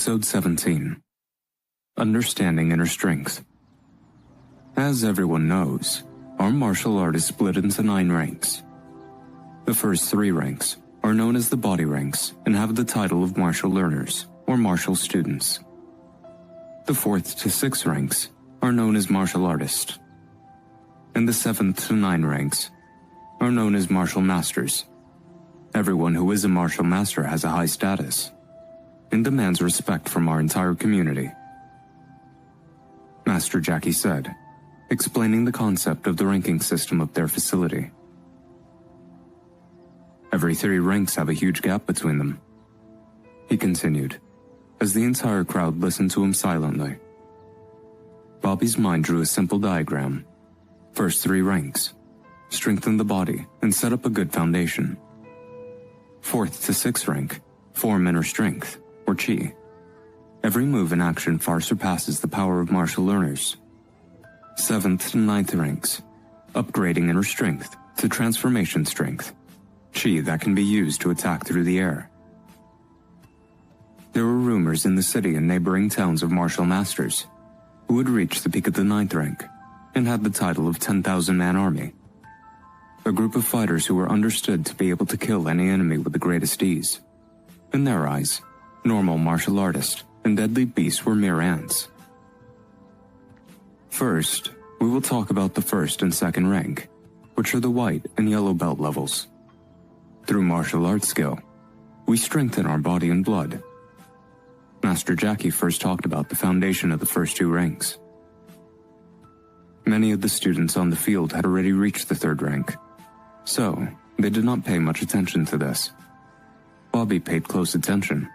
Episode 17. Understanding Inner Strength. As everyone knows, our martial art is split into 9 ranks. The first 3 ranks are known as the body ranks and have the title of martial learners or martial students. The 4th to 6th ranks are known as martial artists. And the 7th to 9th ranks are known as martial masters. Everyone who is a martial master has a high status and demands respect from our entire community. Master Jackie said, explaining the concept of the ranking system of their facility. Every 3 ranks have a huge gap between them. He continued, as the entire crowd listened to him silently. Bobby's mind drew a simple diagram. First 3 ranks, strengthen the body and set up a good foundation. 4th to 6th rank, form inner strength, or chi. Every move and action far surpasses the power of martial learners. 7th to 9th ranks, upgrading inner strength to transformation strength, chi that can be used to attack through the air. There were rumors in the city and neighboring towns of martial masters who had reached the peak of the 9th rank and had the title of 10,000-man army. A group of fighters who were understood to be able to kill any enemy with the greatest ease. In their eyes, normal martial artists and deadly beasts were mere ants. First, we will talk about the 1st and 2nd rank, which are the white and yellow belt levels. Through martial arts skill, we strengthen our body and blood. Master Jackie first talked about the foundation of the first 2 ranks. Many of the students on the field had already reached the 3rd rank, so they did not pay much attention to this. Bobby paid close attention,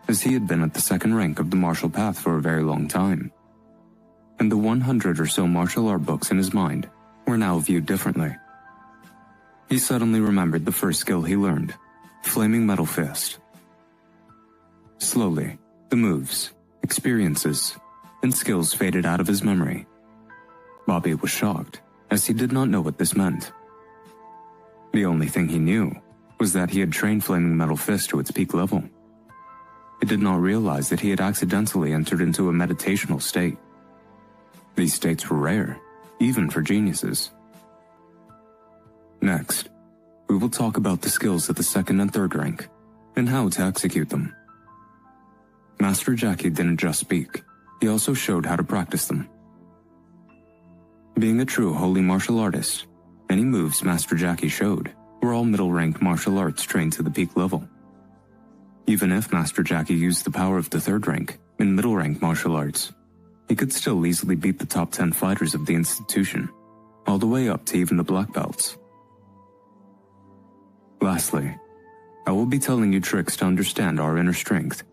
as he had been at the 2nd rank of the martial path for a very long time, and the 100 or so martial art books in his mind were now viewed differently. He suddenly remembered the first skill he learned, Flaming Metal Fist. Slowly, the moves, experiences, and skills faded out of his memory. Bobby was shocked, as he did not know what this meant. The only thing he knew was that he had trained Flaming Metal Fist to its peak level. He did not realize that he had accidentally entered into a meditational state. These states were rare, even for geniuses. Next, we will talk about the skills of the 2nd and 3rd rank, and how to execute them. Master Jackie didn't just speak, he also showed how to practice them. Being a true holy martial artist, any moves Master Jackie showed were all middle-rank martial arts trained to the peak level. Even if Master Jackie used the power of the 3rd rank in middle-rank martial arts, he could still easily beat the top 10 fighters of the institution, all the way up to even the black belts. Lastly, I will be telling you tricks to understand our inner strength.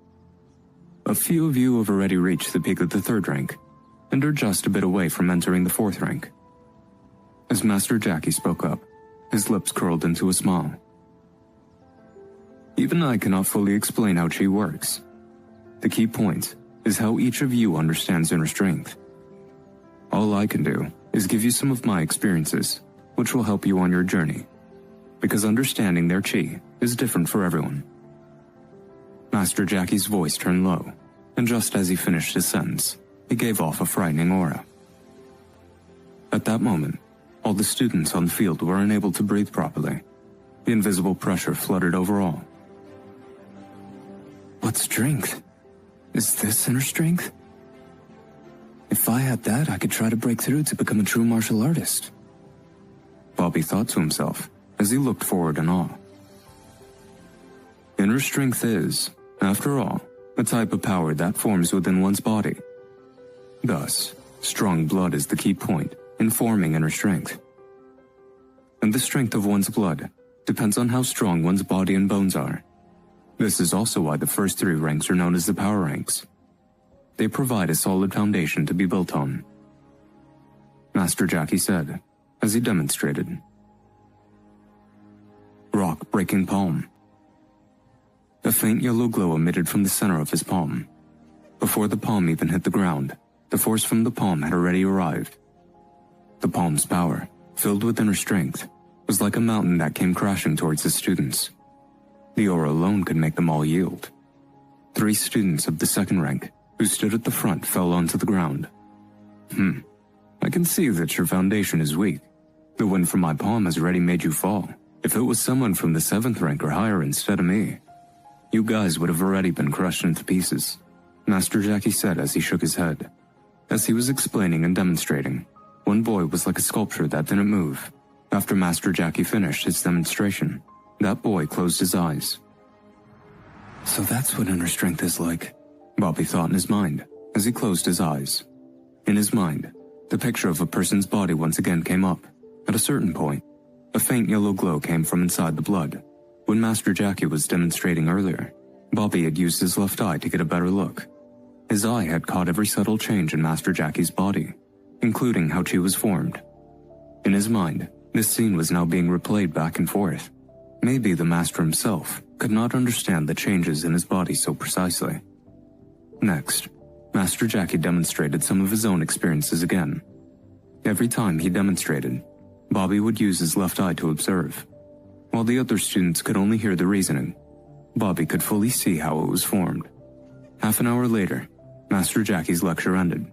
A few of you have already reached the peak of the 3rd rank, and are just a bit away from entering the 4th rank. As Master Jackie spoke up, his lips curled into a smile. Even I cannot fully explain how chi works. The key point is how each of you understands inner strength. All I can do is give you some of my experiences, which will help you on your journey, because understanding their chi is different for everyone. Master Jackie's voice turned low, and just as he finished his sentence, he gave off a frightening aura. At that moment, all the students on the field were unable to breathe properly. The invisible pressure flooded over all. What strength? Is this inner strength? If I had that, I could try to break through to become a true martial artist. Bobby thought to himself as he looked forward in awe. Inner strength is, after all, a type of power that forms within one's body. Thus, strong blood is the key point in forming inner strength. And the strength of one's blood depends on how strong one's body and bones are. This is also why the first 3 ranks are known as the power ranks. They provide a solid foundation to be built on. Master Jackie said, as he demonstrated. Rock breaking palm. A faint yellow glow emitted from the center of his palm. Before the palm even hit the ground, the force from the palm had already arrived. The palm's power, filled with inner strength, was like a mountain that came crashing towards his students. The aura alone could make them all yield. 3 students of the second rank, who stood at the front, fell onto the ground. I can see that your foundation is weak. The wind from my palm has already made you fall. If it was someone from the 7th rank or higher instead of me, you guys would have already been crushed into pieces, Master Jackie said as he shook his head. As he was explaining and demonstrating, one boy was like a sculpture that didn't move. After Master Jackie finished his demonstration, that boy closed his eyes. So that's what inner strength is like, Bobby thought in his mind as he closed his eyes. In his mind, the picture of a person's body once again came up. At a certain point, a faint yellow glow came from inside the blood. When Master Jackie was demonstrating earlier, Bobby had used his left eye to get a better look. His eye had caught every subtle change in Master Jackie's body, including how chi was formed. In his mind, this scene was now being replayed back and forth. Maybe the Master himself could not understand the changes in his body so precisely. Next, Master Jackie demonstrated some of his own experiences again. Every time he demonstrated, Bobby would use his left eye to observe. While the other students could only hear the reasoning, Bobby could fully see how it was formed. Half an hour later, Master Jackie's lecture ended.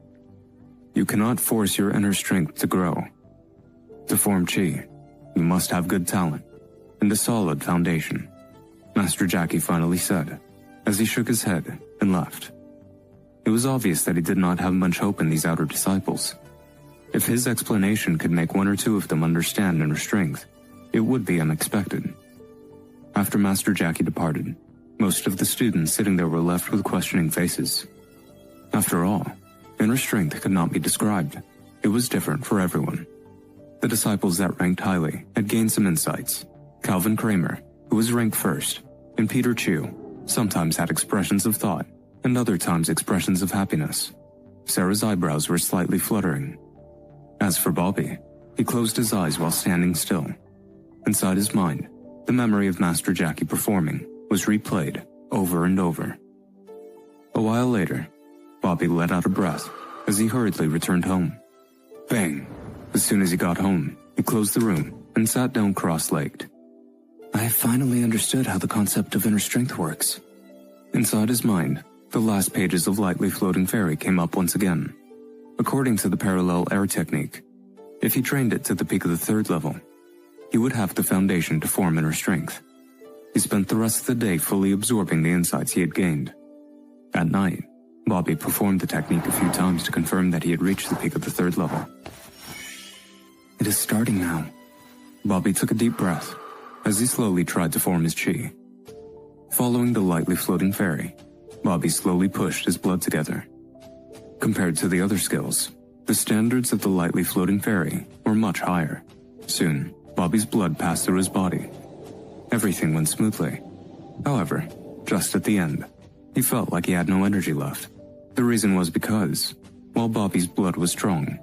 You cannot force your inner strength to grow. To form chi, you must have good talent and a solid foundation, Master Jackie finally said, as he shook his head and left. It was obvious that he did not have much hope in these outer disciples. If his explanation could make 1 or 2 of them understand inner strength, it would be unexpected. After Master Jackie departed, most of the students sitting there were left with questioning faces. After all, inner strength could not be described. It was different for everyone. The disciples that ranked highly had gained some insights. Calvin Kramer, who was ranked first, and Peter Chu, sometimes had expressions of thought, and other times expressions of happiness. Sarah's eyebrows were slightly fluttering. As for Bobby, he closed his eyes while standing still. Inside his mind, the memory of Master Jackie performing was replayed over and over. A while later, Bobby let out a breath as he hurriedly returned home. Bang! As soon as he got home, he closed the room and sat down cross-legged. I have finally understood how the concept of inner strength works. Inside his mind, the last pages of Lightly Floating Fairy came up once again. According to the parallel air technique, if he trained it to the peak of the 3rd level, he would have the foundation to form inner strength. He spent the rest of the day fully absorbing the insights he had gained. At night, Bobby performed the technique a few times to confirm that he had reached the peak of the 3rd level. It is starting now. Bobby took a deep breath as he slowly tried to form his chi. Following the Lightly Floating Fairy, Bobby slowly pushed his blood together. Compared to the other skills, the standards of the Lightly Floating Fairy were much higher. Soon, Bobby's blood passed through his body. Everything went smoothly. However, just at the end, he felt like he had no energy left. The reason was because, while Bobby's blood was strong,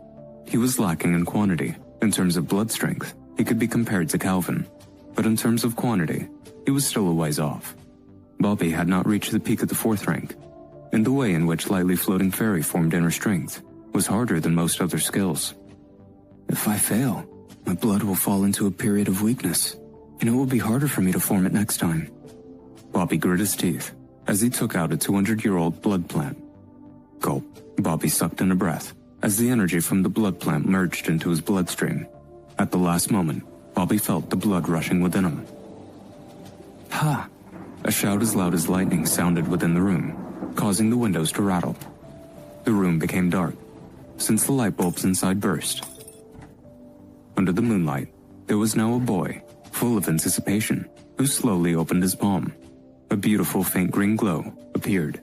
he was lacking in quantity. In terms of blood strength, he could be compared to Calvin, but in terms of quantity, he was still a ways off. Bobby had not reached the peak of the 4th rank, and the way in which Lightly Floating Fairy formed inner strength was harder than most other skills. If I fail, my blood will fall into a period of weakness, and it will be harder for me to form it next time. Bobby grit his teeth as he took out a 200-year-old blood plant. Gulp, Bobby sucked in a breath as the energy from the blood plant merged into his bloodstream. At the last moment, Bobby felt the blood rushing within him. Ha! A shout as loud as lightning sounded within the room, causing the windows to rattle. The room became dark, since the light bulbs inside burst. Under the moonlight, there was now a boy, full of anticipation, who slowly opened his palm. A beautiful faint green glow appeared